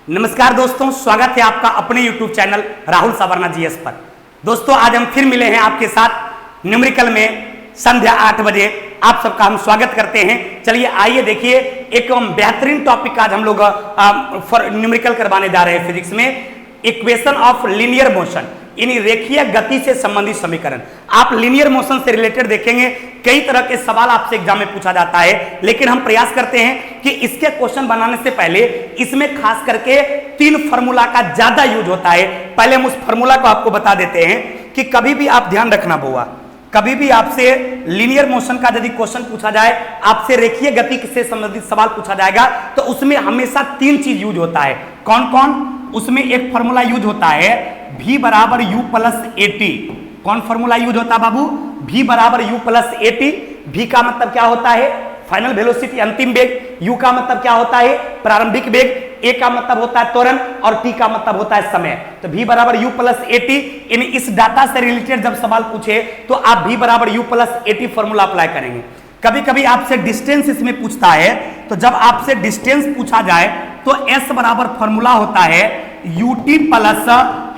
नमस्कार दोस्तों, स्वागत है आपका अपने YouTube channel Rahul Savarna GS पर। दोस्तों आज हम फिर मिले हैं आपके साथ न्यूमेरिकल में संध्या 8 बजे। आप सबका हम स्वागत करते हैं। चलिए आइए देखिए, एक बेहतरीन टॉपिक आज हम लोग न्यूमेरिकल करवाने जा रहे हैं फिजिक्स में। इक्वेशन ऑफ लीनियर मोशन, यानी रेखीय गति से संबंधित समीकरण। आप लीनियर मोशन से रिलेटेड देखेंगे, कई तरह के सवाल आपसे एग्जाम में पूछा जाता है, लेकिन हम प्रयास करते हैं कि इसके क्वेश्चन बनाने से पहले इसमें खास करके 3 फार्मूला का ज्यादा यूज होता है। पहले हम उस फार्मूला को आपको बता देते हैं कि कभी भी आप ध्यान रखना बुआ, कभी भी आपसे लीनियर मोशन का यदि क्वेश्चन पूछा जाए, आपसे रेखीय गति से संबंधित सवाल पूछा जाएगा, तो उसमें हमेशा 3 चीज यूज होता है। कौन कौन? उसमें एक फार्मूला यूज होता है v बराबर u प्लस एटी। कौन फार्मूला यूज होता है बाबू? v बराबर u प्लस एटी। v का मतलब क्या होता है? फाइनल वेलोसिटी, अंतिम वेग। u का मतलब क्या होता है? प्रारंभिक वेग। a का मतलब होता है त्वरण और t का मतलब होता है समय। तो v बराबर u प्लस एटी, यानी इस डाटा से रिलेटेड जब सवाल पूछे तो आप v बराबर u plus eighty formula apply करेंगे। कभी कभी आपसे डिस्टेंस इसमें पूछता है, तो जब आपसे डिस्टेंस पूछा जाए तो s बराबर फॉर्मूला होता है ut plus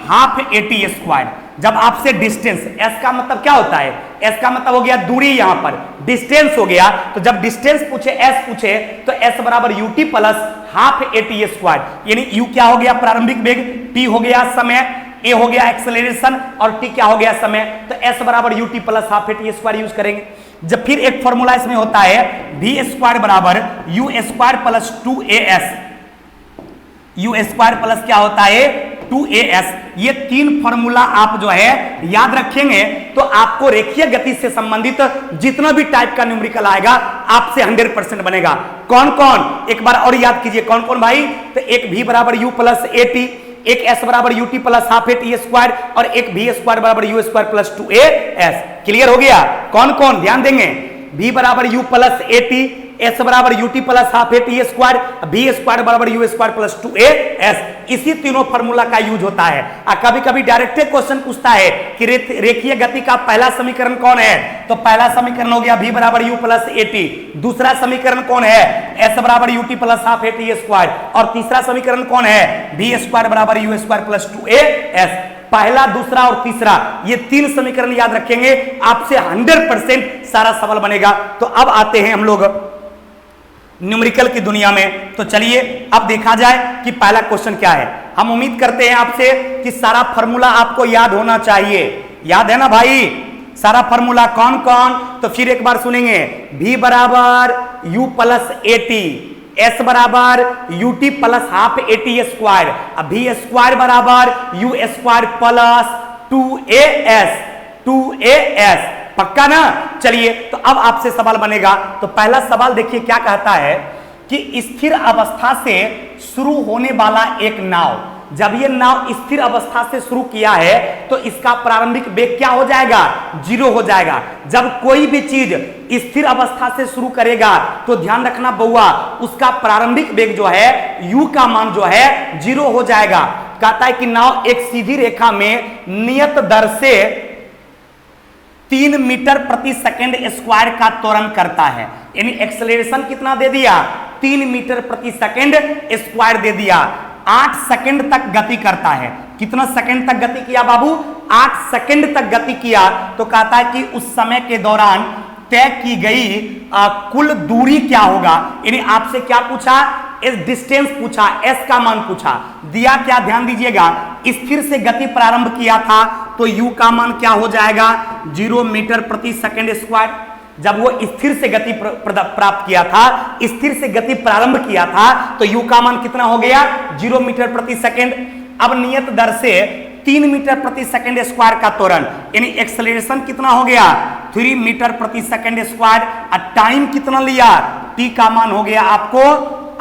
half eighty square. जब आपसे डिस्टेंस, s का मतलब क्या होता है? s का मतलब हो गया दूरी, यहां पर डिस्टेंस हो गया। तो जब डिस्टेंस पूछे, s पूछे, तो s बराबर ut plus half eighty square, यानी u क्या हो गया? प्रारंभिक वेग, t हो गया समय, a हो गया एक्सेलरेशन और t क्या हो गया? समय। तो s बराबर ut plus half eighty square use करेंगे। जब फिर एक फॉर्मूला इसमें होता है v स्क्वायर बराबर u square plus 2as। u square plus क्या होता है? 2as। ये 3 फॉर्मूला आप जो है याद रखेंगे तो आपको रेखीय गति से संबंधित जितना भी टाइप का न्यूमेरिकल आएगा आपसे 100% बनेगा। कौन कौन? एक बार और याद कीजिए, कौन कौन भाई? तो एक v बराबर u प्लस एटी, एक s बराबर ut plus half eighty square और एक v स्क्वायर बराबर u square plus 2as। Clear हो गया? कौन कौन ध्यान देंगे? v बराबर u प्लस एटी, s बराबर ut plus half eighty square, v square बराबर u स्क्वायर प्लस 2as। इसी तीनों फार्मूला का यूज होता है। कभी कभी डायरेक्ट क्वेश्चन पूछता है कि रेखीय गति का पहला समीकरण कौन है? तो पहला समीकरण हो गया v बराबर u प्लस एटी। दूसरा समीकरण कौन है? s बराबर ut plus half eighty square. और तीसरा समीकरण कौन है? v स्क्वायर बराबर u स्क्वायर प्लस 2as। पहला, दूसरा और तीसरा, ये 3 समीकरण याद रखेंगे, आपसे 100% सारा सवाल बनेगा। तो अब आते हैं हम लोग न्यूमेरिकल की दुनिया में। तो चलिए अब देखा जाए कि पहला क्वेश्चन क्या है। हम उम्मीद करते हैं आपसे कि सारा फॉर्मूला आपको याद होना चाहिए। याद है ना भाई सारा फॉर्मूला? कौन कौन? तो फिर एक बार सुनेंगे। v बराबर u प्लस एटी, s बराबर ut plus half eighty square, v square बराबर u स्क्वायर प्लस 2as। पक्का ना? चलिए तो अब आपसे सवाल बनेगा। तो पहला सवाल देखिए क्या कहता है कि स्थिर अवस्था से शुरू होने वाला एक नाव, जब ये नाव स्थिर अवस्था से शुरू किया है तो इसका प्रारंभिक वेग क्या हो जाएगा? 0 हो जाएगा। जब कोई भी चीज स्थिर अवस्था से शुरू करेगा तो ध्यान रखना बउआ, उसका प्रारंभिक वेग जो है u का मान जो है 0 हो जाएगा। कहता है कि नाव एक सीधी रेखा में नियत दर से 3 मीटर प्रति सेकंड स्क्वायर का त्वरण करता है, यानी एक्सेलरेशन कितना दे दिया? 3 मीटर प्रति सेकंड स्क्वायर दे दिया। 8 सेकंड तक गति करता है। कितना सेकंड तक गति किया बाबू? 8 सेकंड तक गति किया। तो कहता है कि उस समय के दौरान तय की गई कुल दूरी क्या होगा? यानी आपसे क्या पूछा? इस डिस्टेंस पूछा, s का मान पूछा, दिया क्या? ध्यान दीजिएगा, स्थिर से गति प्रारंभ किया था तो u का मान क्या हो जाएगा? 0 मीटर प्रति सेकंड स्क्वायर। जब वो स्थिर से गति प्राप्त किया था, स्थिर से गति प्रारंभ किया था, तो u का मान कितना हो गया? 0 मीटर प्रति सेकंड। अब नियत दर से 3 मीटर प्रति सेकंड स्क्वायर का त्वरण, यानी एक्सेलरेशन कितना हो गया? 3 मीटर प्रति सेकंड स्क्वायर। और टाइम कितना लिया? t का मान हो गया आपको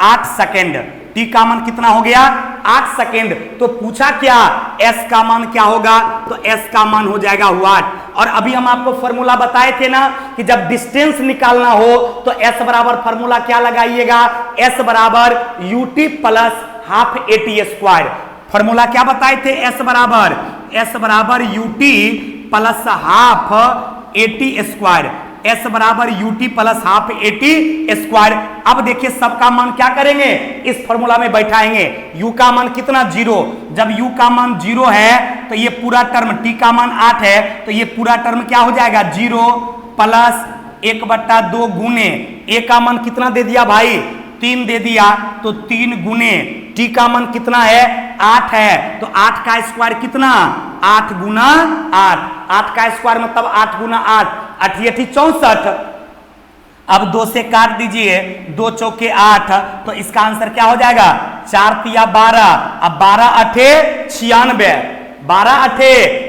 8 सेकंड। t का मान कितना हो गया? 8 सेकंड। तो पूछा क्या? s का मान क्या होगा? तो s का मान हो जाएगा वाट। और अभी हम आपको फॉर्मूला बताए थे ना कि जब डिस्टेंस निकालना हो तो s बराबर फॉर्मूला क्या लगाइएगा? s बराबर ut plus half eighty square. Formula क्या बताए थे? s बराबर ut plus half eighty square. S बराबर UT plus half eighty square. अब देखिए सबका मान क्या करेंगे, इस फॉर्मूला में बैठाएंगे। यू का मान कितना, 0। जब यू का मान 0 है तो ये पूरा टर्म, टी का मान 8 है तो ये पूरा टर्म क्या हो जाएगा, 0 प्लस 1/2 गुने ए का मान कितना दे दिया भाई, 3 दे दिया, तो 3 गुने टी का मान कितना है, 8 है, तो 8 का स्क्वायर कितना, 8 गुना 8, 8 का स्क्वायर मतलब 8 गुना 8, 8 × 64। अब 2 से काट दीजिए, 2 चौके 8, तो इसका आंसर क्या हो जाएगा, 4 तिया 12, अब 12 8 96, 12 8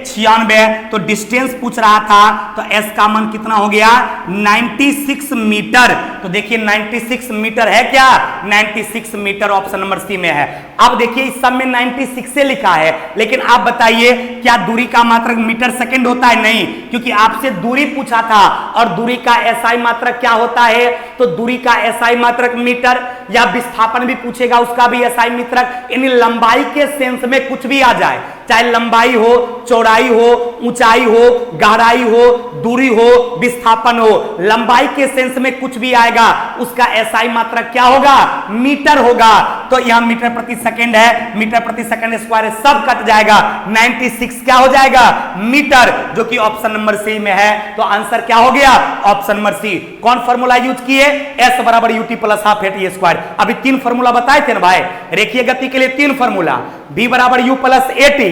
96, तो डिस्टेंस पूछ रहा था तो एस का मान कितना हो गया, 96 मीटर। तो देखिए 96 मीटर है क्या, 96 मीटर ऑप्शन नंबर सी में है। अब देखिए इस सब में 96 से लिखा है, लेकिन आप बताइए क्या दूरी का मात्रक मीटर सेकंड होता है, नहीं, क्योंकि आपसे दूरी पूछा था और दूरी का एसआई मात्रक क्या होता है, तो दूरी का एसआई मात्रक मीटर, या विस्थापन भी पूछेगा उसका भी एसआई मात्रक, यानी लंबाई के सेंस में कुछ भी आ जाए, चाहे लंबाई हो, चौड़ाई हो, ऊंचाई हो, गहराई हो, दूरी हो, विस्थापन हो, लंबाई के सेंस में कुछ भी आएगा उसका एसआई मात्रक क्या होगा, मीटर होगा। तो यहां मीटर प्रति सेकंड है, मीटर प्रति सेकंड स्क्वायर सब कट जाएगा, 96 क्या हो जाएगा, मीटर, जो कि ऑप्शन नंबर सी में है। तो आंसर क्या हो गया, ऑप्शन नंबर सी। कौन फॉर्मूला यूज किए, एस बराबर UT plus half eighty square. अभी 3 फॉर्मूला बताए थे ना भाई, रेखीय गति के लिए 3 फॉर्मूला, v बराबर u प्लस एटी,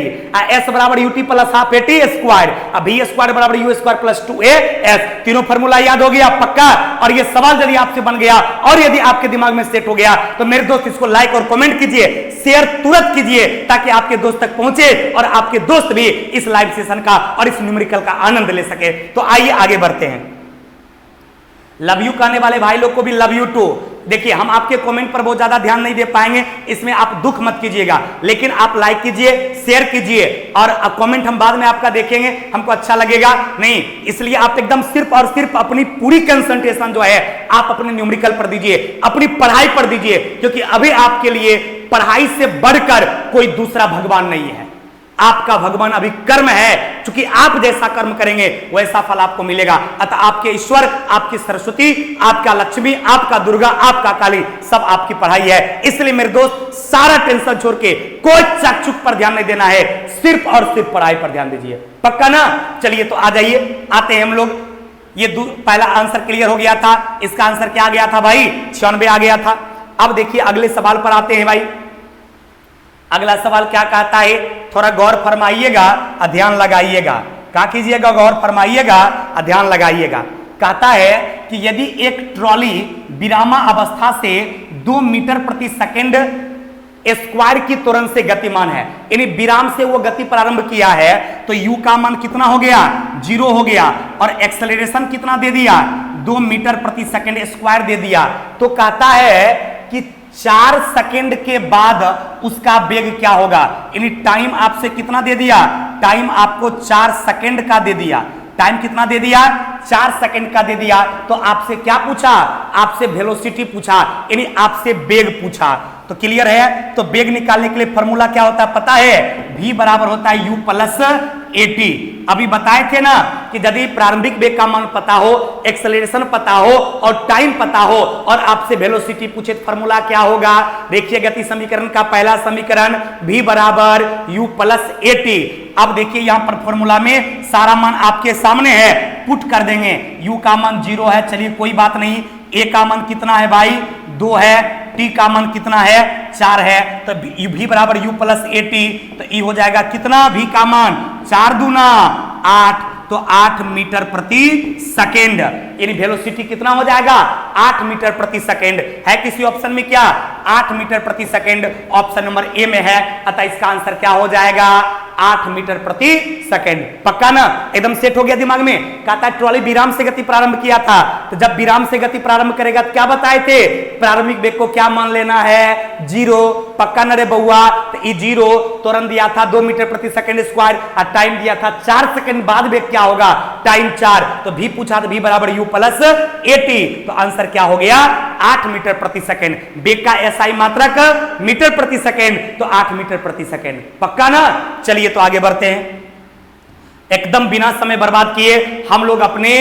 एस बराबर UT plus half eighty square, v square बराबर यू स्क्वायर प्लस 2as। तीनों फॉर्मूला याद हो गया पक्का। और ये सवाल यदि आपसे बन गया और यदि आपके दिमाग में सेट हो गया तो मेरे दोस्त इसको लाइक और कमेंट कीजिए, शेयर तुरंत कीजिए, ताकि आपके दोस्त तक पहुंचे और आपके दोस्त भी इस लाइव सेशन का और इस न्यूमेरिकल का आनंद ले सके। तो आइए आगे बढ़ते हैं। लव यू कहने वाले भाई लोग को भी लव यू टू। देखिए हम आपके कमेंट पर बहुत ज्यादा ध्यान नहीं दे पाएंगे, इसमें आप दुख मत कीजिएगा, लेकिन आप लाइक कीजिए, शेयर कीजिए, और कमेंट हम बाद में आपका देखेंगे, हमको अच्छा लगेगा नहीं, इसलिए आप एकदम सिर्फ और सिर्फ अपनी पूरी कंसंट्रेशन जो है आप अपने न्यूमेरिकल पर दीजिए, अपनी पढ़ाई पर दीजिए, क्योंकि अभी आपके लिए पढ़ाई से बढ़कर कोई दूसरा भगवान नहीं है। आपका भगवान अभी कर्म है, क्योंकि आप जैसा कर्म करेंगे वैसा फल आपको मिलेगा। अतः आपके ईश्वर, आपकी सरस्वती, आपका लक्ष्मी, आपका दुर्गा, आपका काली, सब आपकी पढ़ाई है। इसलिए मेरे दोस्त सारा टेंशन छोड़ के कोई चकचुक पर ध्यान नहीं देना है, सिर्फ और सिर्फ पढ़ाई पर ध्यान दीजिए, पक्का ना। चलिए तो आ जाइए, आते हैं हम लोग। ये पहला आंसर क्लियर हो गया था, इसका आंसर क्या आ गया था भाई, 96 आ गया था। अब देखिए अगले सवाल पर आते हैं भाई। अगला सवाल क्या कहता है, थोड़ा गौर फरमाइएगा, ध्यान लगाइएगा, क्या कीजिएगा, गौर फरमाइएगा, ध्यान लगाइएगा। कहता है कि यदि एक ट्रॉली विरामा अवस्था से 2 मीटर प्रति सेकंड स्क्वायर की त्वरण से गतिमान है, यानी विराम से वो गति प्रारंभ किया है, तो यू का मान कितना हो गया, 0 हो गया, और एक्सेलरेशन कितना दे दिया, 2 मीटर प्रति सेकंड स्क्वायर दे दिया। तो कहता है कि 4 सेकंड के बाद उसका वेग क्या होगा, यानी टाइम आपसे कितना दे दिया, टाइम आपको 4 सेकंड का दे दिया, टाइम कितना दे दिया, 4 सेकंड का दे दिया। तो आपसे क्या पूछा, आपसे वेलोसिटी पूछा, यानी आपसे वेग पूछा। तो क्लियर है, तो वेग निकालने के लिए फॉर्मूला क्या होता है पता है, v बराबर होता है u प्लस एटी। अभी बताए थे ना कि यदि प्रारंभिक वेग का मान पता हो, एक्सेलरेशन पता हो और टाइम पता हो, और आपसे वेलोसिटी पूछे तो फॉर्मूला क्या होगा, देखिए गति समीकरण का पहला समीकरण v बराबर u प्लस एटी। अब देखिए यहां पर फॉर्मूला में सारा मान आपके सामने है, पुट कर देंगे। u का मान 0 है, चलिए कोई बात नहीं, a का मान कितना है भाई, 2 है, t का मान कितना है, 4 है, तो v बराबर u प्लस एटी, तो e हो जाएगा कितना, v का मान 4 दूना 8, तो 8 मीटर प्रति सेकेंड, यानी वेलोसिटी कितना हो जाएगा, 8 मीटर प्रति सेकेंड। है किसी ऑप्शन में क्या, 8 मीटर प्रति सेकेंड ऑप्शन नंबर ए में है, अतः इसका आंसर क्या हो जाएगा, 8 मीटर प्रति सेकेंड। पक्का ना, एकदम सेट हो गया दिमाग में। कहता है ट्रॉली विराम से गति प्रारंभ किया था, तो जब विराम से गति प्रारंभ करेगा तो क्या बताए थे, प्रारंभिक वेग को क्या मान लेना है, 0। पक्का न रे बउआ, तो ई 0 तुरंत दिया था 2 मीटर प्रति सेकेंड स्क्वायर, और टाइम दिया था 4 सेकंड बाद वेग क्या होगा, टाइम 4। तो v पूछा तो v बराबर u प्लस एटी, तो आंसर क्या हो गया, 8 मीटर प्रति सेकेंड। वेग का एसआई मात्रक मीटर प्रति सेकेंड, तो 8 मीटर प्रति सेकेंड। पक्का ना। चलिए तो आगे बढ़ते हैं, एकदम बिना समय बर्बाद किए हम लोग अपने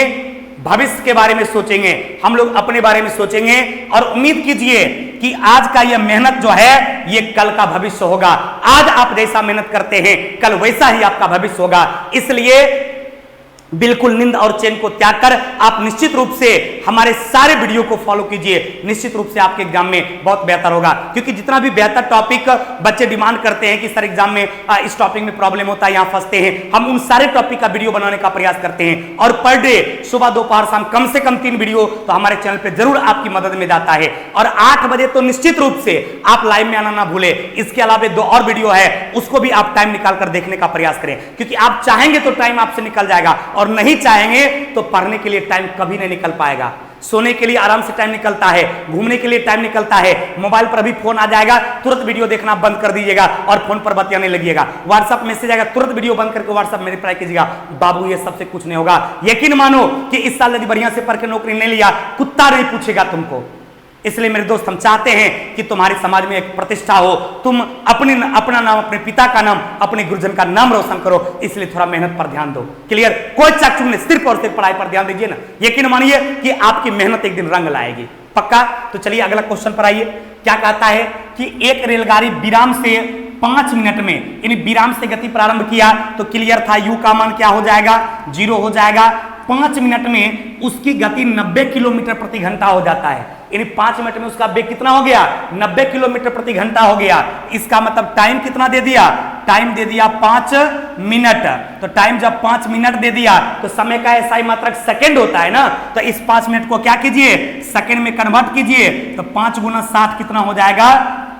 भविष्य के बारे में सोचेंगे, हम लोग अपने बारे में सोचेंगे और उम्मीद कीजिए कि आज का यह मेहनत जो है ये कल का भविष्य होगा। आज आप जैसा मेहनत करते हैं कल वैसा ही आपका भविष्य होगा। इसलिए बिल्कुल नींद और चैन को त्याग कर आप निश्चित रूप से हमारे सारे वीडियो को फॉलो कीजिए। निश्चित रूप से आपके एग्जाम में बहुत बेहतर होगा, क्योंकि जितना भी बेहतर टॉपिक बच्चे डिमांड करते हैं कि सर एग्जाम में इस टॉपिक में प्रॉब्लम होता है, यहाँ फंसते हैं, हम उन सारे टॉपिक का वीडियो बनाने का प्रयास करते हैं। और पर डे सुबह दोपहर शाम कम से कम 3 वीडियो तो हमारे चैनल पर जरूर आपकी मदद में जाता है। और 8 बजे तो निश्चित रूप से आप लाइव में आना ना भूले। इसके अलावा 2 और वीडियो है, उसको भी आप टाइम निकाल कर देखने का प्रयास करें, क्योंकि आप चाहेंगे तो टाइम आपसे निकल जाएगा और नहीं चाहेंगे तो पढ़ने के लिए टाइम कभी नहीं निकल पाएगा। सोने के लिए आराम से टाइम निकलता है, घूमने के लिए टाइम निकलता है, मोबाइल पर अभी फोन आ जाएगा तुरंत वीडियो देखना बंद कर दीजिएगा और फोन पर बतियाने लगिएगा। व्हाट्सएप मैसेज आएगा तुरंत वीडियो बंद करके व्हाट्सएप में रिप्लाई कीजिएगा। बाबू ये सबसे कुछ नहीं होगा। यकीन मानो कि इस साल यदि बढ़िया से पढ़ के नौकरी नहीं लिया कुत्ता नहीं पूछेगा तुमको। इसलिए मेरे दोस्त हम चाहते हैं कि तुम्हारे समाज में एक प्रतिष्ठा हो, तुम अपना नाम, अपने पिता का नाम, अपने गुरुजन का नाम रोशन करो। इसलिए थोड़ा मेहनत पर ध्यान दो। क्लियर? कोई चकचक नहीं, सिर्फ और सिर्फ पढ़ाई पर ध्यान दीजिए ना। यकीन मानिए कि आपकी मेहनत एक दिन रंग लाएगी, पक्का। तो चलिए अगला क्वेश्चन पर आइए। क्या कहता है कि एक रेलगाड़ी विराम से 5 मिनट में, यानी विराम से गति प्रारंभ किया तो क्लियर था यू का मान क्या हो जाएगा, 0 हो जाएगा। 5 मिनट में उसकी गति 90 किलोमीटर प्रति घंटा हो जाता है, यानी 5 मिनट में उसका वेग कितना हो गया, 90 किलोमीटर प्रति घंटा हो गया। इसका मतलब टाइम कितना दे दिया, टाइम दे दिया 5 मिनट। तो टाइम जब 5 मिनट दे दिया तो समय का ऐसा ही मात्रक सेकंड होता है ना। तो इस 5 मिनट को क्या कीजिए, सेकंड में कन्वर्ट कीजिए। तो 5 गुना 60 कितना हो जाएगा,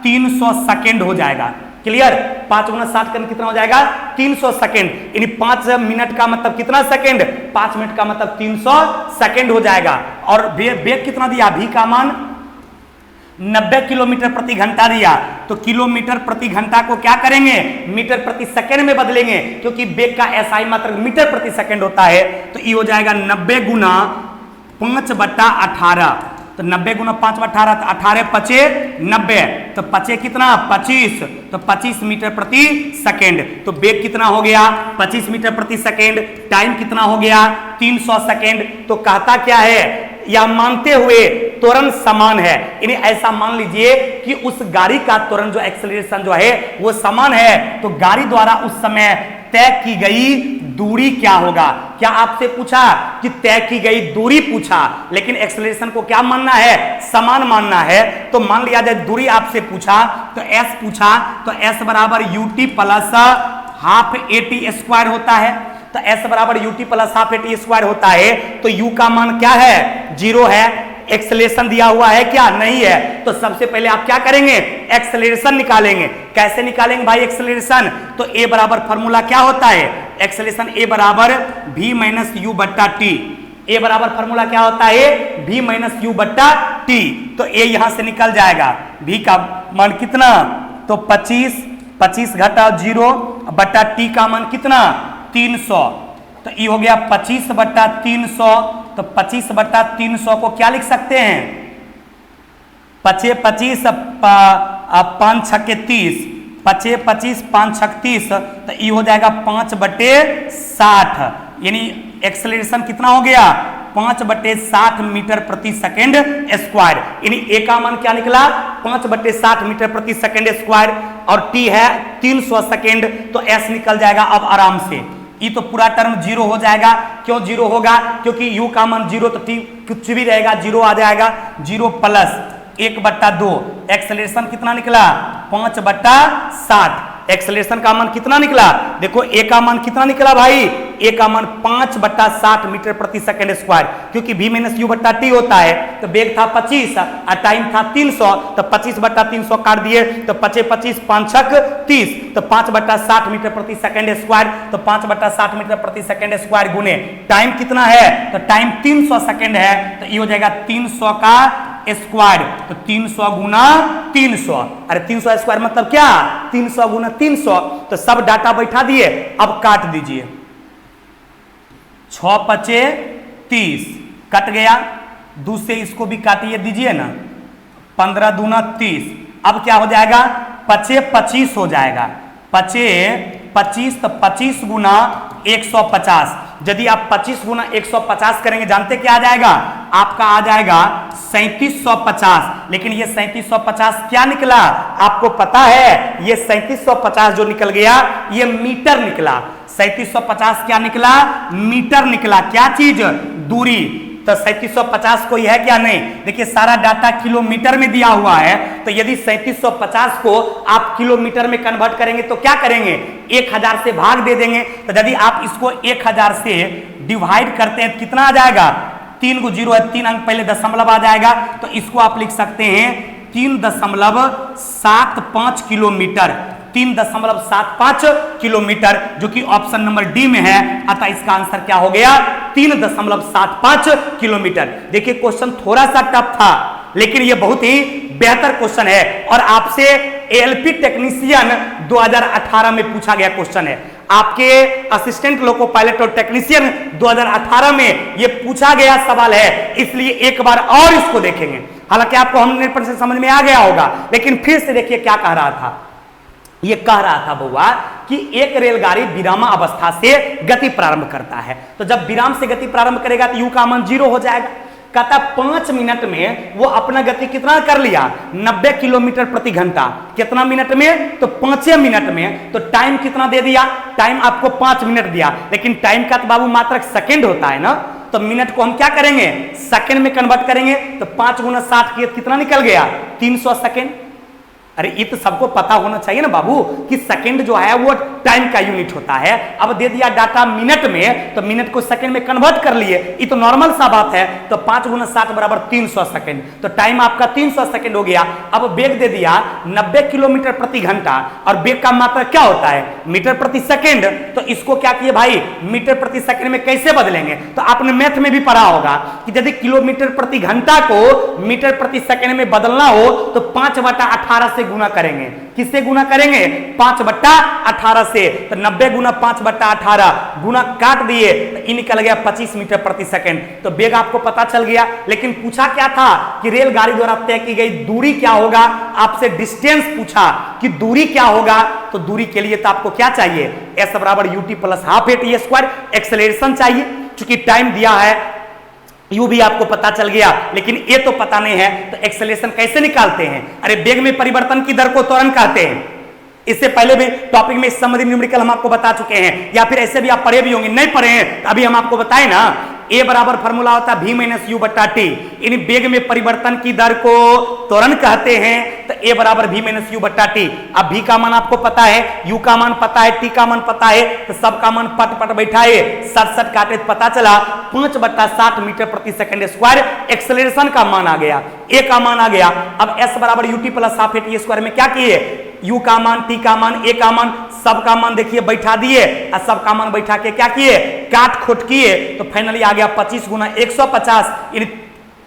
300 सेकंड हो जाएगा। क्लियर? 5 गुना 60 कितना हो जाएगा, 300 सेकंड। यानी 5 मिनट का मतलब कितना सेकंड, 5 मिनट का मतलब 300 सेकंड हो जाएगा। और वेग कितना दिया, भी का मान 90 किलोमीटर प्रति घंटा दिया। तो किलोमीटर प्रति घंटा को क्या करेंगे, मीटर प्रति सेकंड में बदलेंगे, क्योंकि वेग का ऐसा ही मात्रक मीटर प्रति सेकंड होता है। तो ये हो जाएगा 90 गुना 5/18। तो 90 गुना 5/18, तो 18 पचे 90, तो पचे कितना 25, तो 25 मीटर प्रति सेकेंड। तो वेग कितना हो गया, 25 मीटर प्रति सेकेंड। टाइम कितना हो गया, 300 सेकेंड। तो कहता क्या है, या मानते हुए त्वरण समान है, यानी ऐसा मान लीजिए कि उस गाड़ी का त्वरण जो एक्सेलरेशन जो है वो समान है। तो गाड़ी द्वारा उस समय तय की गई दूरी क्या होगा। क्या आपसे पूछा कि तय की गई दूरी पूछा, लेकिन एक्सेलरेशन को क्या मानना है, समान मानना है। तो मान लिया जाए दूरी आपसे पूछा, तो s पूछा, तो s बराबर ut plus half at square होता है। तो s बराबर ut plus half at square होता है। तो u का मान क्या है, 0 है। एक्सेलरेशन दिया हुआ है क्या, नहीं है। तो सबसे पहले आप क्या करेंगे, एक्सेलरेशन निकालेंगे। कैसे निकालेंगे भाई एक्सेलरेशन, तो a बराबर फॉर्मूला क्या होता है, एक्सेलरेशन a बराबर v माइनस यू बट्टा टी। a बराबर फॉर्मूला क्या होता है, v माइनस यू बट्टा टी। तो a यहां से निकल जाएगा, v का मान कितना, तो 25 घटा 0 बट्टा टी का मान कितना 300। तो ये हो गया 25/300। तो 25/300 को क्या लिख सकते हैं, 25 5 छक्के 30, 25 5 छक्के 30। तो ये हो जाएगा 5/60, यानी एक्सेलरेशन कितना हो गया, 5/60 मीटर प्रति सेकेंड स्क्वायर। यानी ए का मान क्या निकला, 5/60 मीटर प्रति सेकेंड स्क्वायर। और टी है 300 सेकेंड। तो एस निकल जाएगा अब आराम से। ये तो पूरा टर्म 0 हो जाएगा। क्यों 0 होगा, क्योंकि u का मान 0, तो टी कुछ भी रहेगा 0 आ जाएगा। 0 प्लस 1/2, एक्सेलरेशन कितना निकला 5/60। एक्सेलरेशन का मान कितना निकला, देखो ए का मान कितना निकला भाई, ए का मान 5/60 मीटर प्रति सेकेंड स्क्वायर, क्योंकि v माइनस यू बट्टा टी होता है। तो वेग था 25 और टाइम था 300। तो 25/300 काट दिए, तो 25 5 छक 30। तो 5/60 मीटर प्रति सेकेंड स्क्वायर। तो 5/60 मीटर प्रति सेकेंड स्क्वायर गुने टाइम कितना है, तो टाइम 300 सेकेंड है। तो ये हो जाएगा 300 का स्क्वायर। तो 300 गुना 300, अरे 300 स्क्वायर मतलब क्या, 300 गुना 300। तो सब डाटा बैठा दिए, अब काट दीजिए। 6 5 30 कट गया, दूसरे इसको भी काटिए दीजिए ना, 15 दूना 30। अब क्या हो जाएगा, 5 25 हो जाएगा। 5 25, तो 25 गुना 150। यदि आप 25 गुना 150 करेंगे, जानते क्या आ जाएगा? आपका आ जाएगा 3750। लेकिन ये 3750 क्या निकला आपको पता है? ये 3750 जो निकल गया ये मीटर निकला। 3750 क्या निकला? मीटर निकला। क्या चीज? दूरी। तो 3750 को यह क्या? नहीं, देखिए सारा डाटा किलोमीटर में दिया हुआ है, तो यदि 3750 को आप किलोमीटर में कन्वर्ट करेंगे तो क्या करेंगे? 1000 से भाग दे देंगे। तो यदि आप इसको 1000 से डिवाइड करते हैं कितना आ जाएगा? 3 को 0 है, 3 अंक पहले दशमलव आ जाएगा, तो इसको आप लिख सकते हैं 3.75 किलोमीटर। 3.75 किलोमीटर, जो कि ऑप्शन नंबर डी में है। अतः इसका आंसर क्या हो गया? 3.75 किलोमीटर। देखिए क्वेश्चन थोड़ा सा टफ था, लेकिन यह बहुत ही बेहतर क्वेश्चन है और आपसे एएलपी टेक्नीशियन 2018 में पूछा गया क्वेश्चन है। आपके असिस्टेंट लोको पायलट और टेक्नीशियन 2018 में यह पूछा गया सवाल है, इसलिए एक बार और इसको देखेंगे। हालांकि आपको 100% समझ में आ गया होगा, लेकिन फिर से देखिए क्या कह रहा था। ये कह रहा था बउआ कि एक रेलगाड़ी विरामा अवस्था से गति प्रारंभ करता है, तो जब विराम से गति प्रारंभ करेगा तो यू का मान 0 हो जाएगा। कहता 5 मिनट में वो अपना गति कितना कर लिया? 90 किलोमीटर प्रति घंटा। कितना मिनट में? तो 5 मिनट में। तो टाइम कितना दे दिया? टाइम आपको 5 मिनट दिया, लेकिन टाइम का तो बाबू मात्र सेकंड होता है ना, तो मिनट को हम क्या करेंगे? सेकंड में कन्वर्ट करेंगे। तो 5 गुना 60 कितना निकल गया? 300 सेकंड। अरे ये तो सबको पता होना चाहिए ना बाबू कि सेकंड जो है वो टाइम का यूनिट होता है। अब दे दिया डाटा मिनट में, तो मिनट को सेकंड में कन्वर्ट कर लिए, ये तो नॉर्मल सा बात है। तो 5 गुना 60 बराबर 300 सेकंड, तो टाइम आपका 300 सेकंड हो गया। अब वेग दे दिया 90 किलोमीटर प्रति घंटा, और वेग का मात्रा क्या होता है? मीटर प्रति सेकंड। तो इसको क्या किए भाई? मीटर प्रति सेकंड में कैसे बदलेंगे? तो आपने मैथ में भी पढ़ा होगा कि यदि किलोमीटर प्रति घंटा को मीटर प्रति सेकंड में बदलना हो तो 5/18 से गुना करेंगे। किससे गुना करेंगे? 5/18 से। तो 90 गुना 5/18 गुना काट दिए तो ये निकल गया 25 मीटर प्रति सेकंड। तो वेग आपको पता चल गया। लेकिन पूछा क्या था कि रेलगाड़ी द्वारा तय की गई दूरी क्या होगा? आपसे डिस्टेंस पूछा कि दूरी क्या होगा। तो दूरी के लिए तो आपको क्या चाहिए? एस बराबर UT plus half A T square. Acceleration चाहिए, चूंकि टाइम दिया है, यू भी आपको पता चल गया, लेकिन ये तो पता नहीं है। तो एक्सेलरेशन कैसे निकालते हैं? अरे वेग में परिवर्तन की दर को त्वरण कहते हैं। इससे पहले भी टॉपिक में इस संबंधित न्यूमेरिकल हम आपको बता चुके हैं, या फिर ऐसे भी आप पढ़े भी होंगे। नहीं पढ़े हैं अभी हम आपको बताए ना, ए बराबर फॉर्मूला होता है v माइनस यू बट्टा टी। इन वेग में परिवर्तन की दर को त्वरण कहते हैं। तो ए बराबर v माइनस यू बट्टा टी। अब v का मान आपको पता है, u का मान पता है, t का मान पता है, तो सब का मान पट पट बैठाए 60 काटे, पता चला 5/60 मीटर प्रति सेकंड स्क्वायर। एक्सेलरेशन का मान आ गया, ए का मान आ गया। अब s बराबर UT plus half A T square में क्या किए? u का मान, t का मान, a का मान, सब का मान देखिए बैठा दिए, और सब का मान बैठा के क्या किए? काट खोट किए। तो फाइनली आ गया 25 गुना 150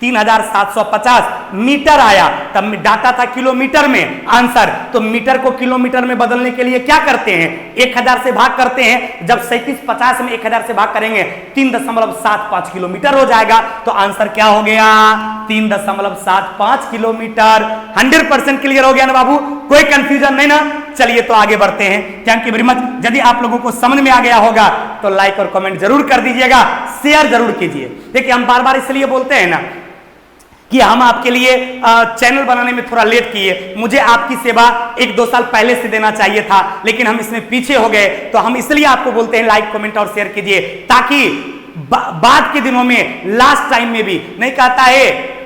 3750 मीटर आया। तब डाटा था किलोमीटर में आंसर, तो मीटर को किलोमीटर में बदलने के लिए क्या करते हैं? 1000 से भाग करते हैं। जब 3750 में 1000 से भाग करेंगे 3.75 किलोमीटर हो जाएगा। तो आंसर क्या हो गया? 3.75 किलोमीटर। 100% क्लियर हो गया ना बाबू? कोई कंफ्यूजन नहीं ना? चलिए तो आगे बढ़ते हैं। Thank you very much. यदि आप लोगों को समझ में आ गया होगा तो लाइक और कमेंट जरूर कर दीजिएगा, शेयर जरूर कीजिए। देखिए हम बार बार इसलिए बोलते हैं ना कि हम आपके लिए चैनल बनाने में थोड़ा लेट किए। मुझे आपकी सेवा 1-2 साल पहले से देना चाहिए था, लेकिन हम इसमें पीछे हो गए। तो हम इसलिए आपको बोलते हैं लाइक कमेंट और शेयर कीजिए, ताकि बाद के दिनों में, लास्ट टाइम में भी नहीं कहता है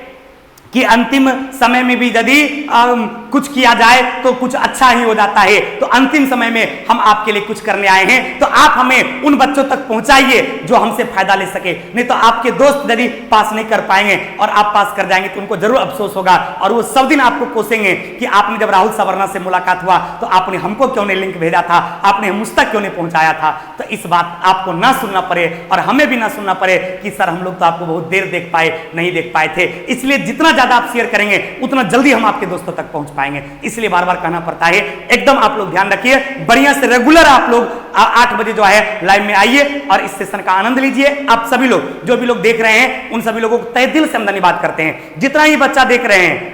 कि अंतिम समय में भी यदि कुछ किया जाए तो कुछ अच्छा ही हो जाता है। तो अंतिम समय में हम आपके लिए कुछ करने आए हैं, तो आप हमें उन बच्चों तक पहुंचाइए जो हमसे फायदा ले सके। नहीं तो आपके दोस्त यदि पास नहीं कर पाएंगे और आप पास कर जाएंगे तो उनको जरूर अफसोस होगा, और वो सब दिन आपको कोसेंगे कि आपने जब राहुल सवर्णा से मुलाकात हुआ तो आपने हमको क्यों नहीं लिंक भेजा था, आपने मुझ तक क्यों नहीं पहुंचाया था। तो इस बात आपको ना सुनना पड़े और हमें भी ना सुनना पड़े कि सर हम लोग तो आपको बहुत देर देख पाए, नहीं देख पाए थे। इसलिए जितना ज्यादा आप शेयर करेंगे उतना जल्दी हम आपके दोस्तों तक पहुंच पाएंगे। इसलिए बार बार कहना पड़ता है, एकदम आप लोग ध्यान रखिए, बढ़िया से रेगुलर आप लोग 8 बजे जो है लाइव में आइए और इस सेशन का आनंद लीजिए। आप सभी लोग जो भी लोग देख रहे हैं उन सभी लोगों को तहे दिल से हम धन्यवाद करते हैं। जितना ही बच्चा देख रहे हैं,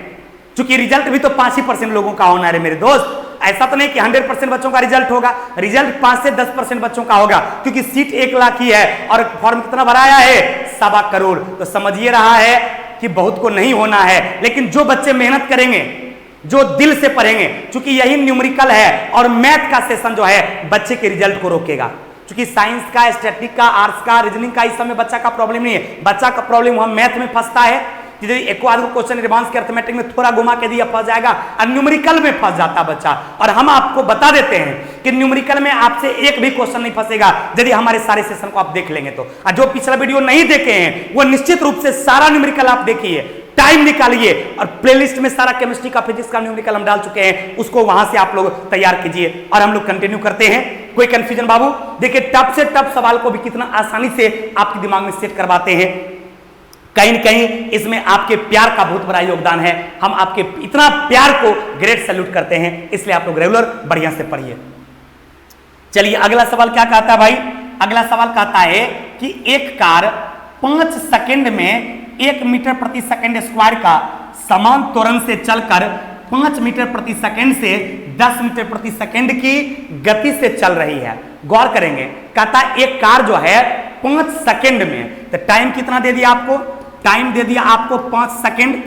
चूंकि रिजल्ट भी तो 5% लोगों का होना है मेरे दोस्त, ऐसा तो नहीं कि 100% बच्चों का रिजल्ट होगा, रिजल्ट 5 से 10% बच्चों का होगा, क्योंकि सीट 1 लाख ही है और फॉर्म कितना भराया है 1.25 करोड़। तो समझिए रहा है कि बहुत को नहीं होना है, लेकिन जो बच्चे मेहनत करेंगे, जो दिल से पढ़ेंगे, क्योंकि यही न्यूमेरिकल है और मैथ का सेशन जो है बच्चे के रिजल्ट को रोकेगा। क्योंकि साइंस का, स्टैटिक का, आर्ट्स का, रीजनिंग का इस समय बच्चा का प्रॉब्लम नहीं है, बच्चा का प्रॉब्लम हम मैथ में फंसता है कि यदि एक आध क्वेश्चन एडवांस के अर्थमेटिक में थोड़ा घुमा के दिया फंस जाएगा और न्यूमेरिकल में फंस जाता बच्चा। और हम आपको बता देते हैं कि न्यूमेरिकल में आपसे एक भी क्वेश्चन नहीं फंसेगा यदि हमारे सारे सेशन को आप देख लेंगे तो। और जो पिछला वीडियो नहीं देखे हैं वो निश्चित रूप से सारा न्यूमेरिकल आप देखिए, टाइम निकालिए और प्लेलिस्ट में सारा केमिस्ट्री का, फिजिक्स का न्यूमेरिकल हम डाल चुके हैं, उसको वहां से आप लोग तैयार कीजिए और हम लोग कंटिन्यू करते हैं। कोई कंफ्यूजन बाबू? देखिए टफ से टफ सवाल को भी कितना आसानी से आपके दिमाग में सेट करवाते हैं। कहीं न कहीं इसमें आपके प्यार का बहुत बड़ा योगदान है। हम आपके इतना प्यार को ग्रेट सैल्यूट करते हैं, इसलिए आप लोग रेगुलर बढ़िया से पढ़िए। चलिए अगला सवाल क्या कहता है भाई? अगला सवाल कहता है कि एक कार 5 सेकंड में 1 मीटर प्रति सेकंड स्क्वायर का समान त्वरण से चलकर 5 मीटर प्रति सेकंड से 10 मीटर प्रति सेकंड की गति से चल रही है। गौर करेंगे, कहता एक कार जो है 5 सेकंड में, तो टाइम कितना दे दिया आपको? टाइम दे दिया आपको 5 सेकंड।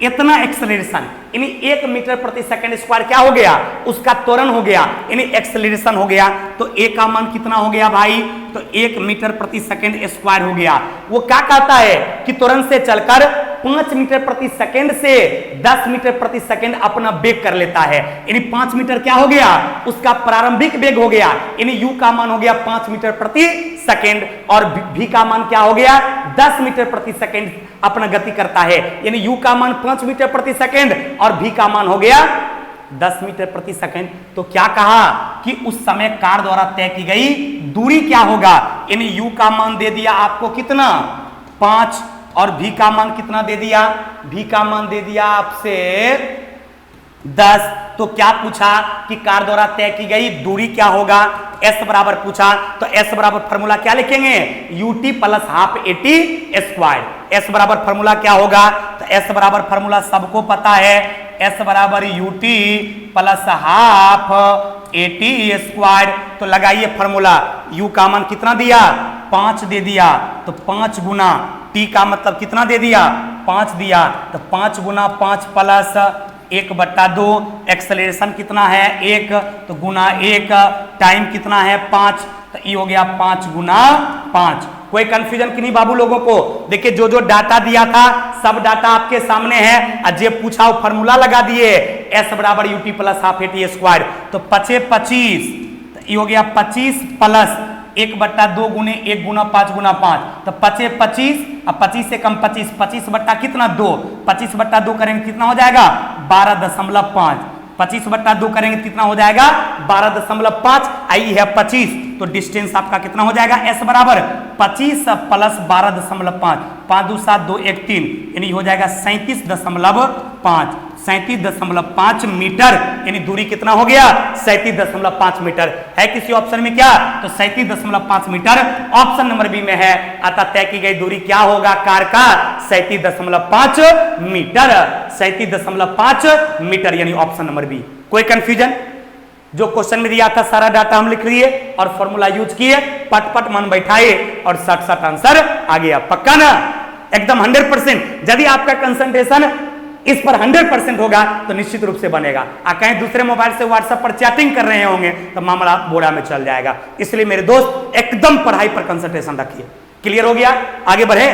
इतना एक्सेलरेशन यानी 1 मीटर प्रति सेकंड स्क्वायर क्या हो गया? उसका त्वरण हो गया, यानी एक्सेलरेशन हो गया। तो ए का मान कितना हो गया भाई? तो 1 मीटर प्रति सेकंड स्क्वायर हो गया। वो क्या कहता है कि त्वरण से चलकर 5 मीटर प्रति सेकंड से 10 मीटर प्रति सेकंड अपना वेग कर लेता है, यानी 5 मीटर क्या हो गया? उसका प्रारंभिक वेग हो गया, यानी यू का मान हो गया 5 मीटर प्रति सेकंड और भी का मान क्या हो गया? 10 मीटर प्रति सेकंड अपना गति करता है, यानी यू का मान 5 मीटर प्रति सेकंड और भी का मान हो गया 10 मीटर प्रति सेकंड। तो क्या कहा कि उस समय कार द्वारा तय की गई दूरी क्या होगा? यानी यू का मान दे दिया आपको कितना? 5 और भी का मान कितना दे दिया? भी का मान दे दिया आपसे 10। तो क्या पूछा कि कार द्वारा तय की गई दूरी क्या होगा? एस बराबर पूछा, तो एस बराबर फॉर्मूला क्या लिखेंगे? UT plus half eighty square. S बराबर फॉर्मूला क्या होगा? तो एस बराबर फॉर्मूला सबको पता है, एस बराबर UT plus half eighty square. तो लगाइए फॉर्मूला, यू का मान कितना दिया? 5 दे दिया, तो 5 गुना टी का मतलब कितना दे दिया? 5 दिया, तो 5 गुना 5 प्लस 1/2। एक्सेलरेशन कितना है? 1, तो गुना 1। टाइम कितना है? 5, तो ये हो गया 5 गुना 5। कोई कंफ्यूजन कि नहीं बाबू लोगों को? देखिए जो जो डाटा दिया था सब डाटा आपके सामने है, और जे पूछा वो फॉर्मूला लगा दिए, एस बराबर UT plus half eighty square. तो 5 25, तो ये हो गया 25 प्लस 1/2 गुने 1 गुना 5 गुना 5, तो 5 25 और 25 से कम 25, 25 बट्टा कितना 2, 25/2 करेंगे कितना हो जाएगा? 12.5। 25/2 करेंगे कितना हो जाएगा? 12.5। आई है 25, तो डिस्टेंस आपका कितना हो जाएगा? एस बराबर 25 प्लस 12.5, 5 2 7 2 1 3, यानी हो जाएगा 37.5। 37.5 मीटर, यानी दूरी कितना हो गया? 37.5 मीटर। है किसी ऑप्शन में क्या? तो 37.5 मीटर ऑप्शन नंबर बी में है। अतः तय की गई दूरी क्या होगा कार का? 37.5 मीटर। 37.5 मीटर यानी ऑप्शन नंबर बी। कोई कंफ्यूजन? जो क्वेश्चन में दिया था सारा डाटा हम लिख लिए और फॉर्मूला यूज किए, पट पट मन बैठाए और 60 आंसर आ गया। पक्का ना? एकदम 100%। यदि आपका कंसंट्रेशन इस पर 100% होगा तो निश्चित रूप से बनेगा। कहीं दूसरे मोबाइल से व्हाट्सएप पर चैटिंग कर रहे होंगे तो मामला बोरा में चल जाएगा। इसलिए मेरे दोस्त एकदम पढ़ाई पर कंसंट्रेशन रखिए। क्लियर हो गया? आगे बढ़े।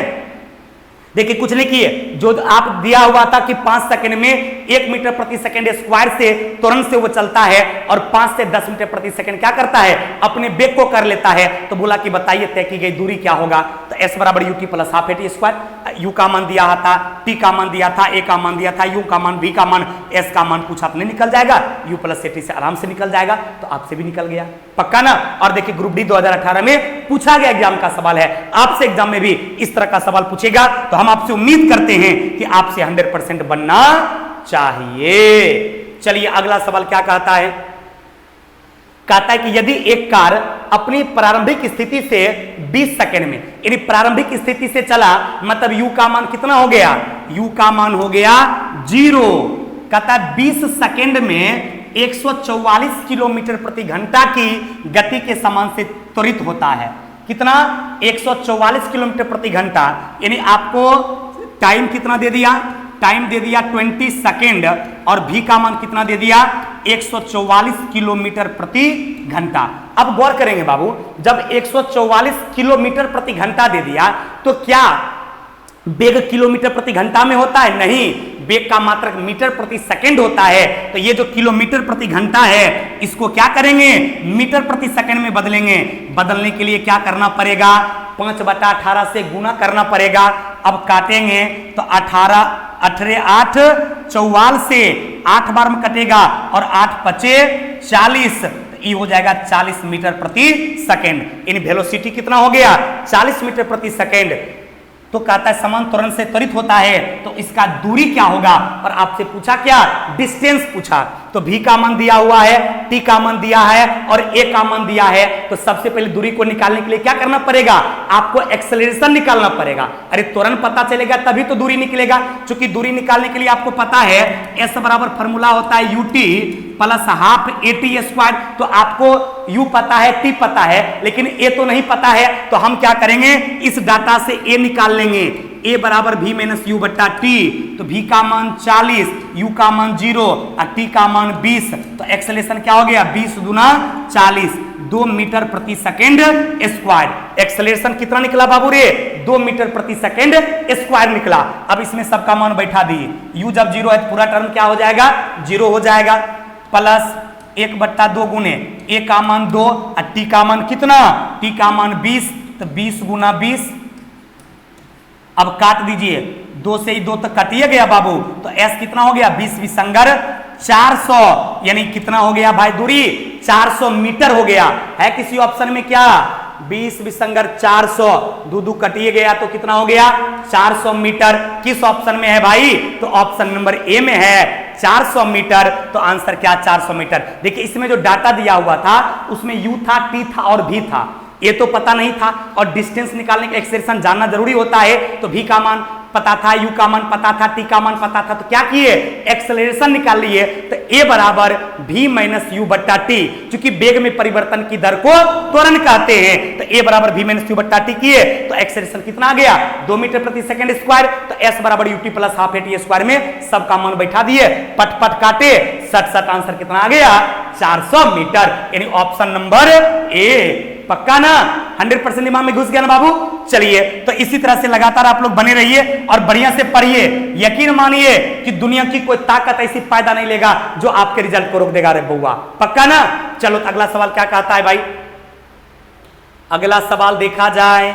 देखिए कुछ नहीं किए, जो आप दिया हुआ था कि 5 सेकंड में 1 मीटर प्रति सेकंड स्क्वायर से तुरंत से वो चलता है और 5 से 10 मीटर प्रति सेकंड क्या करता है? अपने वेग को कर लेता है। तो बोला कि बताइए तय की गई दूरी क्या होगा? तो एस बराबर UT plus half eighty square. You का मान दिया था, टी का मान दिया था, ए का मान दिया था, यू का मान, बी का मान, एस का मान पूछा अपने निकल जाएगा। यू प्लस एटी से आराम से निकल जाएगा, तो आपसे भी निकल गया। पक्का ना? और देखिए ग्रुप डी 2018 में पूछा गया एग्जाम का सवाल है, आपसे एग्जाम में भी इस तरह का सवाल पूछेगा। तो हम आपसे उम्मीद करते हैं कि आपसे 100% बनना चाहिए। चलिए अगला सवाल क्या कहता है? कहता है कि यदि एक कार अपनी प्रारंभिक स्थिति से 20 सेकंड में, यानी प्रारंभिक स्थिति से चला, मतलब यू का मान कितना हो गया? यू का मान हो गया 0। कहता है 20 सेकंड में 144 किलोमीटर प्रति घंटा की गति के समान से त्वरित होता है। कितना? 144 किलोमीटर प्रति घंटा, यानी आपको टाइम कितना दे दिया? टाइम दे दिया 20 सेकेंड, और भी का मान कितना दे दिया? 144 किलोमीटर प्रति घंटा। अब गौर करेंगे बाबू, जब 144 किलोमीटर प्रति घंटा दे दिया तो क्या वेग किलोमीटर प्रति घंटा में होता है? नहीं, वेग का मात्रक मीटर प्रति सेकंड होता है। तो ये जो किलोमीटर प्रति घंटा है इसको क्या करेंगे? मीटर प्रति सेकंड में बदलेंगे। बदलने के लिए क्या करना पड़ेगा? 5/18 से गुना करना पड़ेगा। अब काटेंगे तो 18 8 44 से 8 बार में कटेगा, और 8 5 40, ये हो जाएगा 40 मीटर प्रति सेकंड। इन वेलोसिटी कितना हो गया? 40 मीटर प्रति सेकंड। तो कहता है समान त्वरण से त्वरित होता है, तो इसका दूरी क्या होगा? और आपसे पूछा क्या? डिस्टेंस पूछा। तो v का मान दिया हुआ है, t का मान दिया है, और a का मान दिया है। तो सबसे पहले दूरी को निकालने के लिए क्या करना पड़ेगा? आपको एक्सेलरेशन निकालना पड़ेगा। अरे त्वरण पता चलेगा तभी तो दूरी निकलेगा। चूंकि दूरी निकालने के लिए आपको पता है s बराबर फॉर्मूला होता है ut plus half at square. तो आपको u पता है, t पता है, लेकिन a तो नहीं पता है। तो हम क्या करेंगे? इस डाटा से a निकाल लेंगे। a बराबर v माइनस यू बट्टा टी। तो v का मान 40, u का मान 0 और t का मान 20। तो एक्सेलरेशन क्या हो गया? 20 गुना 40, 2 मीटर प्रति सेकेंड स्क्वायर। एक्सेलरेशन कितना निकला बाबू रे? 2 मीटर प्रति सेकेंड स्क्वायर निकला। अब इसमें सबका मान बैठा दिए। u जब 0 है तो पूरा टर्म क्या हो जाएगा? 0 हो जाएगा। प्लस 1/2 गुने a का मान 2 और t का मान कितना? t का मान 20, तो 20 गुना 20। अब काट दीजिए, 2 से ही 2 तक कटिए गया बाबू। तो s कितना हो गया? 20 विसंगर 400, यानी कितना हो गया भाई दूरी? 400 मीटर हो गया। है किसी ऑप्शन में क्या? 20 विसंगर 400, 2 कटिए गया तो कितना हो गया? 400 मीटर। किस ऑप्शन में है भाई? तो ऑप्शन नंबर ए में है 400 मीटर। तो आंसर क्या? 400 मीटर। देखिए इसमें जो डाटा दिया हुआ था उसमें u था, t था और v था। ये तो पता नहीं था, और डिस्टेंस निकालने के एक्सेलरेशन जानना जरूरी होता है। तो v का मान पता था, u का मान पता था, t का मान पता था, तो क्या किए? एक्सेलरेशन निकाल लिए। तो a बराबर v माइनस यू बट्टा टी। चूंकि वेग में परिवर्तन की दर को त्वरण कहते हैं, तो a बराबर v माइनस यू बट्टा टी किए तो एक्सेलरेशन कितना आ गया? 2 मीटर प्रति सेकंड स्क्वायर। तो s बराबर ut plus half at square में सबका मान बैठा दिए, पट पट काटे, सट आंसर कितना आ गया? 400 मीटर। यानी ऑप्शन नंबर ए। पक्का ना? 100% दिमाग में घुस गया ना बाबू? चलिए, तो इसी तरह से लगातार आप लोग बने रहिए और बढ़िया से पढ़िए। यकीन मानिए कि दुनिया की कोई ताकत ऐसी पैदा नहीं लेगा जो आपके रिजल्ट को रोक देगा रे बउआ। पक्का ना? चलो तो अगला सवाल क्या कहता है भाई? अगला सवाल देखा जाए,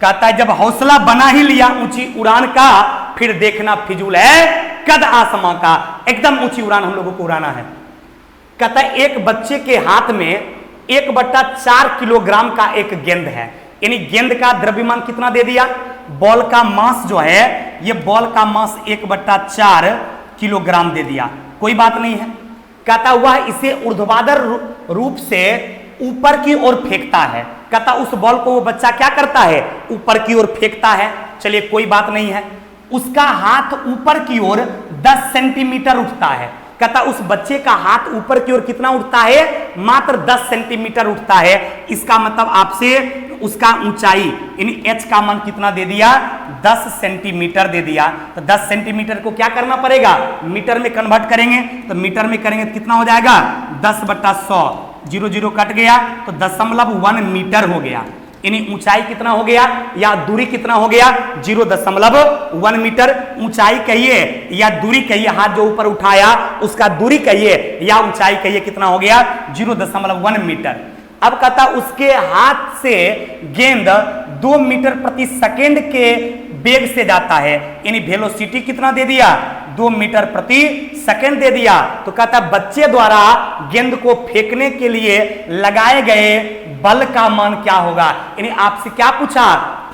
कहता है जब हौसला बना ही लिया ऊंची उड़ान का, फिर देखना फिजूल है कद आसमां का। एकदम ऊंची उड़ान हम लोगों को उड़ाना है। कहता है एक बच्चे के हाथ में 1/4 किलोग्राम का एक गेंद है, यानी गेंद का द्रव्यमान कितना दे दिया? बॉल का मास जो है, ये बॉल का मास 1/4 किलोग्राम दे दिया। कोई बात नहीं है। कहता वह इसे ऊर्ध्वाधर रूप से ऊपर की ओर फेंकता है। कहता उस बॉल को वो बच्चा क्या करता है? ऊपर की ओर फेंकता है। चलिए कोई बात नहीं है। उसका हाथ ऊपर की ओर 10 सेंटीमीटर उठता है। कहता उस बच्चे का हाथ ऊपर की ओर कितना उठता है? मात्र 10 सेंटीमीटर उठता है। इसका मतलब आपसे उसका ऊंचाई यानी h का मान कितना दे दिया? 10 सेंटीमीटर दे दिया। तो 10 सेंटीमीटर को क्या करना पड़ेगा? मीटर में कन्वर्ट करेंगे। तो मीटर में करेंगे तो कितना हो जाएगा? 10/100, 0 0 कट गया तो 0.1 मीटर हो गया। यानी ऊंचाई कितना हो गया या दूरी कितना हो गया? 0.1 मीटर। ऊंचाई कहिए या दूरी कहिए, हाथ जो ऊपर उठाया उसका दूरी कहिए या ऊंचाई कहिए, कितना हो गया? 0.1 मीटर। अब कहता उसके हाथ से गेंद 2 मीटर प्रति सेकेंड के वेग से जाता है, यानी वेलोसिटी कितना दे दिया? 2 मीटर प्रति सेकेंड दे दिया। तो कहता बच्चे द्वारा गेंद को फेंकने के लिए लगाए गए बल का मान क्या होगा? यानी आपसे क्या पूछा?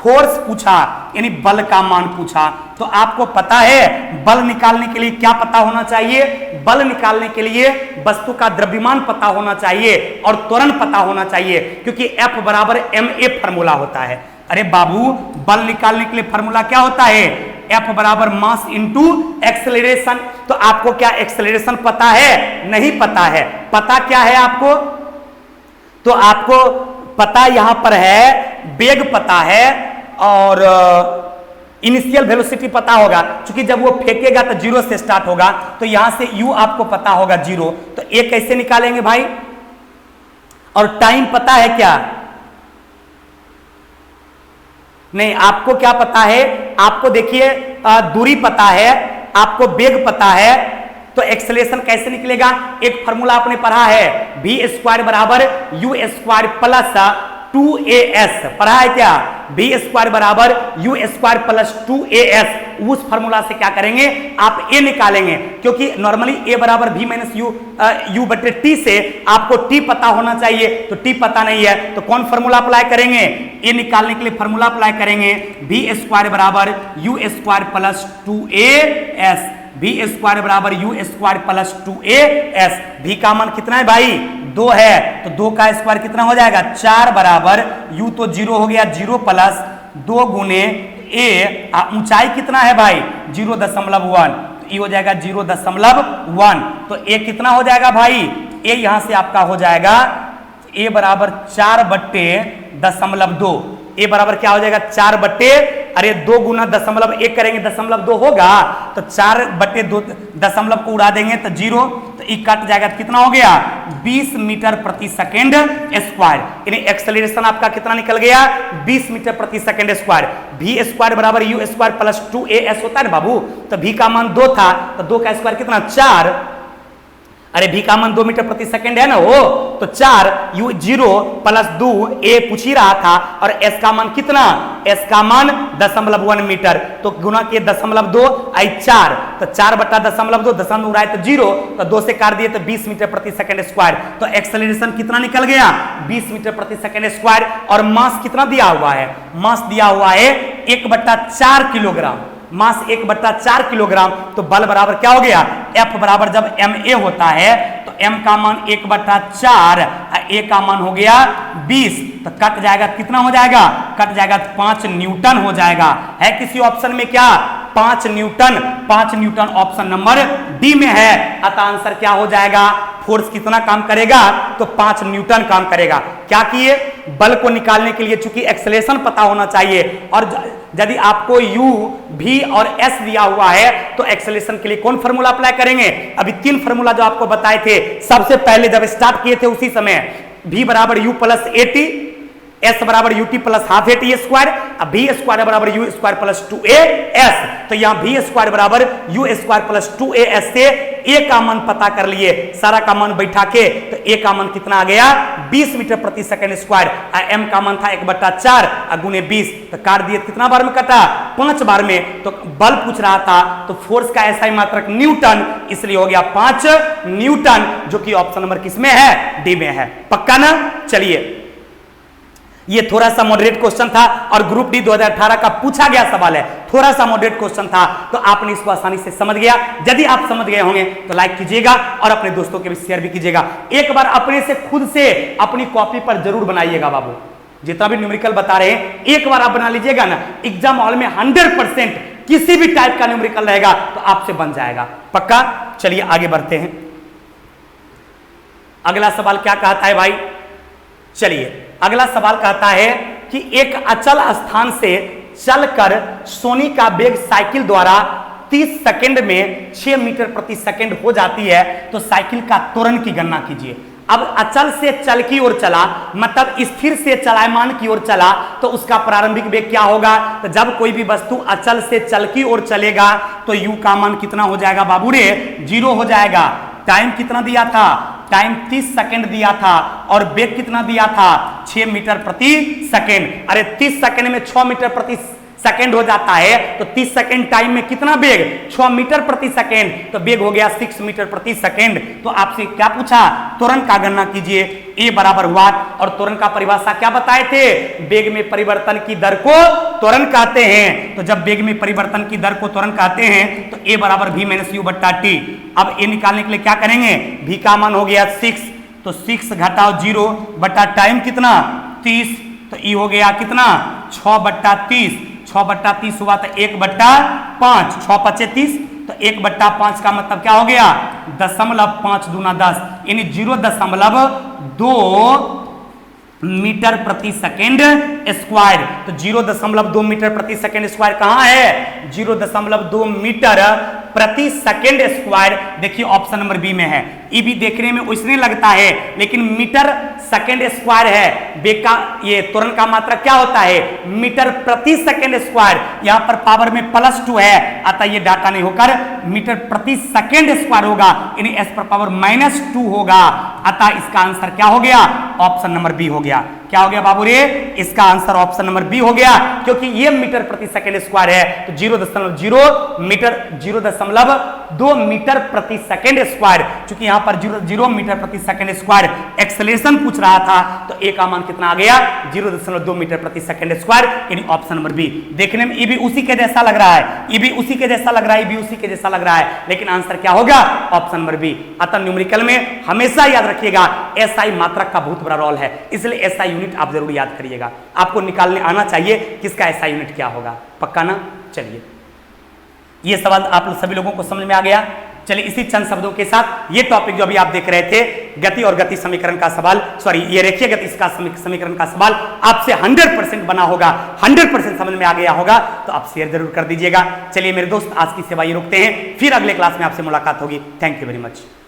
फोर्स पूछा, यानी बल का मान पूछा। तो आपको पता है बल निकालने के लिए क्या पता होना चाहिए? बल निकालने के लिए वस्तु का द्रव्यमान पता होना चाहिए और त्वरण पता होना चाहिए, क्योंकि F बराबर ma फॉर्मूला होता है। अरे बाबू, बल निकालने के लिए फॉर्मूला क्या होता है? F बराबर मास इंटू एक्सेलरेशन। तो आपको क्या एक्सेलरेशन पता है? नहीं पता है। पता क्या है आपको? तो आपको पता यहां पर है, वेग पता है और इनिशियल वेलोसिटी पता होगा। क्योंकि जब वो फेंकेगा तो 0 से स्टार्ट होगा, तो यहां से u आपको पता होगा 0। तो a कैसे निकालेंगे भाई? और टाइम पता है क्या? नहीं, आपको क्या पता है? आपको देखिए दूरी पता है, आपको वेग पता है, तो एक्सेलरेशन कैसे निकलेगा? एक फॉर्मूला आपने पढ़ा है, v² बराबर u² प्लस 2as, पढ़ा है क्या? v² बराबर u² प्लस 2as। उस फॉर्मूला से क्या करेंगे? आप a निकालेंगे, क्योंकि नॉर्मली a बराबर v माइनस u बटे t से आपको t पता होना चाहिए, तो t पता नहीं है, तो कौन फॉर्मूला अप्लाई करेंगे? a निकालने के लिए फॉर्मूला अप्लाई करेंगे, v² बराबर u² प्लस 2as, v² बराबर u² प्लस 2as। v का मान कितना है भाई? 2 है, तो 2 का स्क्वायर कितना हो जाएगा? 4 बराबर u तो 0 हो गया, 0 प्लस 2 गुने a, ऊंचाई कितना है भाई? 0.1, तो ये हो जाएगा 0.1। तो a कितना हो जाएगा भाई? a यहां से आपका हो जाएगा a बराबर 4/2। a बराबर क्या हो जाएगा? 4 बट्टे, अरे 2 गुना 0.1 करेंगे 0.2 होगा, तो 4/2 दशमलव को उड़ा देंगे तो 0, तो ये कट जाएगा, तो कितना हो गया? 20 मीटर प्रति सेकेंड स्क्वायर। यानी एक्सेलरेशन आपका कितना निकल गया? 20 मीटर प्रति सेकेंड स्क्वायर। v² बराबर u² प्लस 2as होता है ना बाबू, तो v का मान 2 था, तो 2 का स्क्वायर कितना? 4। अरे v का मान 2 मीटर प्रति सेकंड है ना वो, तो 4 u 0 प्लस 2 a पूछ ही रहा था, और s का मान कितना? s का मान 0.1 मीटर, तो गुना किए 0.2 आई 4, तो 4/0.2 दशमलव उड़ाए तो 0, तो 2 से काट दिए तो 20 मीटर प्रति सेकंड स्क्वायर। तो एक्सेलरेशन कितना निकल गया? 20 मीटर प्रति सेकंड स्क्वायर। और मास कितना दिया हुआ है? मास दिया हुआ है 1/4 किलोग्राम। मास 1/4 किलोग्राम। तो बल बराबर क्या हो गया? F बराबर जब ma होता है तो m का मान 1/4, a का मान हो गया 20, तो कट जाएगा, कितना हो जाएगा? कट जाएगा 5 न्यूटन हो जाएगा। है किसी ऑप्शन में क्या? 5 Newton. 5 Newton option number D में है। अतः आंसर क्या हो जाएगा? फोर्स कितना काम करेगा? तो 5 न्यूटन काम करेगा। क्या किए? बल को निकालने के लिए चूंकि एक्सेलरेशन पता होना चाहिए, और यदि आपको u, v और s दिया हुआ है तो एक्सेलरेशन के लिए कौन फॉर्मूला अप्लाई करेंगे? अभी 3 फॉर्मूला जो आपको बताए थे सबसे पहले जब स्टार्ट किए थे उसी समय, v बराबर u प्लस 80, s बराबर ut plus half eighty square, v² बराबर u² प्लस 2as। तो यहाँ v² बराबर u² प्लस 2as से a का मान पता कर लिए, सारा का मान बैठा के, तो a का मान कितना आ गया? 20 मीटर प्रति सेकंड स्क्वायर। m का मान था 1/4 गुने 20, तो काट दिए, कितना बार में कटा? 5 बार में। तो बल पूछ रहा था, तो फोर्स का ऐसा ही मात्रक न्यूटन, इसलिए हो गया 5 न्यूटन, जो कि ऑप्शन नंबर किसमें है? डी में है। पक्का ना? चलिए, ये थोड़ा सा मॉडरेट क्वेश्चन था और ग्रुप डी 2018 का पूछा गया सवाल है, थोड़ा सा मॉडरेट क्वेश्चन था, तो आपने इसको आसानी से समझ गया। यदि आप समझ गए होंगे तो लाइक कीजिएगा और अपने दोस्तों के भी शेयर भी कीजिएगा। एक बार अपने से खुद से अपनी कॉपी पर जरूर बनाइएगा बाबू, जितना भी न्यूमेरिकल बता रहे हैं एक बार आप बना लीजिएगा ना, एग्जाम हॉल में 100% किसी भी टाइप का न्यूमेरिकल रहेगा तो आपसे बन जाएगा। पक्का? चलिए आगे बढ़ते हैं। अगला सवाल क्या कहता है भाई? चलिए, अगला सवाल कहता है कि एक अचल स्थान से चलकर सोनी का वेग साइकिल द्वारा 30 सेकंड में 6 मीटर प्रति सेकंड हो जाती है, तो साइकिल का त्वरण की गणना कीजिए। अब अचल से चल की ओर चला, मतलब स्थिर से चलायमान की ओर चला, तो उसका प्रारंभिक वेग क्या होगा? तो जब कोई भी वस्तु अचल से चल की ओर चलेगा तो u का मान कितना हो जाएगा बाबू रे? 0 हो जाएगा। टाइम कितना दिया था? टाइम 30 सेकंड दिया था, और वेग कितना दिया था? 6 मीटर प्रति सेकंड। अरे 30 सेकंड में 6 मीटर प्रति सेकंड हो जाता है, तो 30 सेकंड टाइम में कितना वेग? 6 मीटर प्रति सेकंड, तो वेग हो गया 6 मीटर प्रति सेकंड। तो आपसे क्या पूछा? त्वरण का गणना कीजिए। ए बराबर वाट, और त्वरण का परिभाषा क्या बताए थे? वेग में परिवर्तन की दर को त्वरण कहते हैं। तो जब वेग में परिवर्तन की दर को त्वरण कहते हैं तो ए बराबर v माइनस u बट्टा टी। अब ए निकालने के लिए क्या करेंगे? v का मान हो गया 6, तो 6 घटाओ 0 बट्टा टाइम कितना? 30, तो ई हो गया कितना? 6/30। 6/30 हुआ तो 1/5, 6×5 = 30, तो 1/5 का मतलब क्या हो गया 0.5 दूना 10, यानी 0.2 मीटर प्रति सेकेंड स्क्वायर। तो 0.2 मीटर प्रति सेकेंड स्क्वायर कहां है, 0.2 मीटर प्रति सेकेंड स्क्वायर देखिए ऑप्शन नंबर बी में है। ये भी देखने में उसने लगता है लेकिन मीटर सेकेंड स्क्वायर है, बेका ये त्वरण का मात्रा क्या होता है मीटर प्रति सेकेंड स्क्वायर, यहां पर पावर में +2 है, अतः ये डाटा नहीं होकर मीटर प्रति सेकेंड स्क्वायर होगा, यानी s पर पावर -2 होगा, अतः इसका आंसर क्या हो गया ऑप्शन नंबर बी हो गया। क्या हो गया बाबू रे, इसका आंसर ऑप्शन नंबर बी हो गया, क्योंकि ये मीटर प्रति सेकेंड स्क्वायर है तो 0.2 मीटर प्रति सेकेंड स्क्वायर, क्योंकि यहां पर 0 मीटर प्रति सेकेंड स्क्वायर एक्सेलरेशन पूछ रहा था तो ए का मान कितना आ गया 0.2 मीटर प्रति सेकेंड स्क्वायर, यानी ऑप्शन नंबर बी। देखने में ये भी उसी के जैसा लग रहा है, ये भी उसी के जैसा लग रहा है, ये भी उसी के जैसा लग रहा है, लेकिन आंसर क्या होगा ऑप्शन नंबर बी। अतः न्यूमेरिकल में हमेशा याद रखिएगा एसआई मात्रक का बहुत बड़ा रोल है, इसलिए एसआई यूनिट आप जरूर याद करिएगा, आपको निकालने आना चाहिए किसका एसआई यूनिट क्या होगा, पक्का ना। चलिए ये सवाल आप सभी लोगों को समझ में आ गया। चलिए इसी चंद शब्दों के साथ ये टॉपिक जो अभी आप देख रहे थे गति और गति समीकरण का सवाल, सॉरी ये रेखीय गति का समीकरण का सवाल आपसे 100% बना होगा, 100% समझ में आ गया होगा, तो आप शेयर जरूर कर दीजिएगा। चलिए मेरे दोस्त आज की सेवा ये रोकते हैं, फिर अगले क्लास में आपसे मुलाकात होगी। Thank you very much.